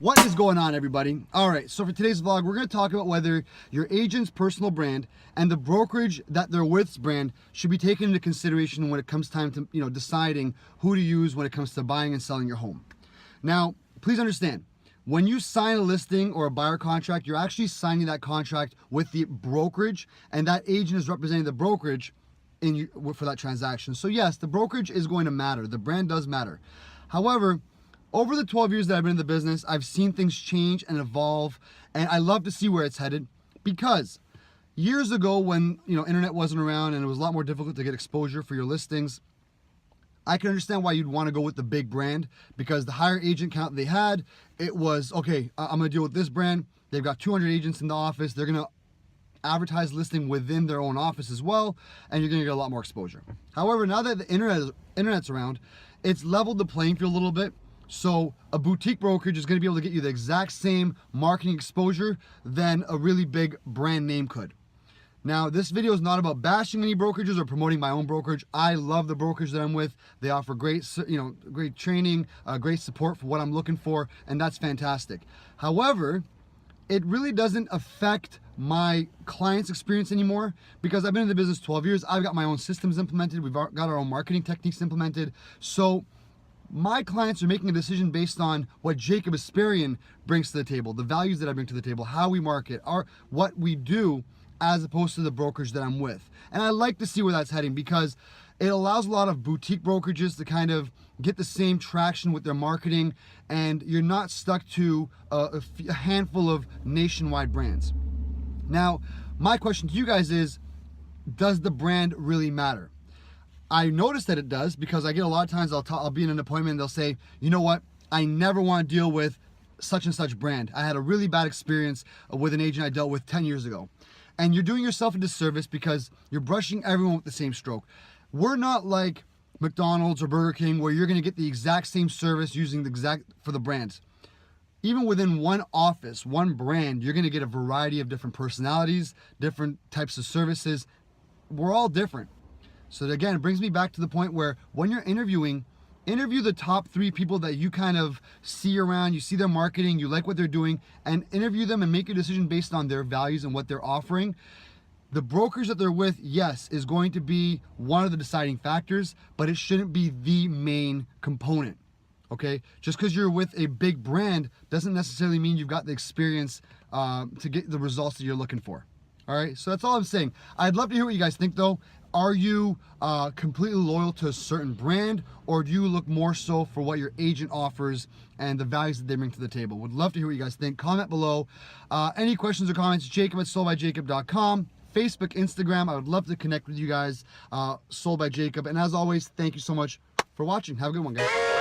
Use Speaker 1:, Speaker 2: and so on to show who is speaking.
Speaker 1: What is going on, everybody? All right, so for today's vlog, we're going to talk about whether your agent's personal brand and the brokerage that they're with's brand should be taken into consideration when it comes time to, deciding who to use when it comes to buying and selling your home. Now, please understand, when you sign a listing or a buyer contract, you're actually signing that contract with the brokerage, and that agent is representing the brokerage for that transaction. So yes, the brokerage is going to matter. The brand does matter. However, over the 12 years that I've been in the business, I've seen things change and evolve, and I love to see where it's headed, because years ago when internet wasn't around and it was a lot more difficult to get exposure for your listings, I can understand why you'd want to go with the big brand, because the higher agent count they had, it was, okay, I'm going to deal with this brand. They've got 200 agents in the office. They're going to advertise listing within their own office as well, and you're going to get a lot more exposure. However, now that the internet's around, it's leveled the playing field a little bit. So a boutique brokerage is going to be able to get you the exact same marketing exposure than a really big brand name could. Now, this video is not about bashing any brokerages or promoting my own brokerage. I love the brokerage that I'm with. They offer great, great training, great support for what I'm looking for, and that's fantastic. However, it really doesn't affect my client's experience anymore, because I've been in the business 12 years. I've got my own systems implemented. We've got our own marketing techniques implemented. So my clients are making a decision based on what Jacob Asperian brings to the table, the values that I bring to the table, how we market, what we do, as opposed to the brokerage that I'm with. And I like to see where that's heading, because it allows a lot of boutique brokerages to kind of get the same traction with their marketing, and you're not stuck to a handful of nationwide brands. Now, my question to you guys is, does the brand really matter? I noticed that it does, because I get a lot of times I'll be in an appointment and they'll say, you know what, I never want to deal with such and such brand. I had a really bad experience with an agent I dealt with 10 years ago. And you're doing yourself a disservice, because you're brushing everyone with the same stroke. We're not like McDonald's or Burger King, where you're going to get the exact same service using for the brands. Even within one office, one brand, you're going to get a variety of different personalities, different types of services. We're all different. So again, it brings me back to the point where when you're interviewing, interview the top 3 people that you kind of see around, you see their marketing, you like what they're doing, and interview them and make a decision based on their values and what they're offering. The brokers that they're with, yes, is going to be one of the deciding factors, but it shouldn't be the main component, okay? Just because you're with a big brand doesn't necessarily mean you've got the experience to get the results that you're looking for. All right, so that's all I'm saying. I'd love to hear what you guys think, though. Are you completely loyal to a certain brand, or do you look more so for what your agent offers and the values that they bring to the table? Would love to hear what you guys think. Comment below. Any questions or comments, Jacob@SoldByJacob.com. Facebook, Instagram. I would love to connect with you guys. Sold by Jacob. And as always, thank you so much for watching. Have a good one, guys.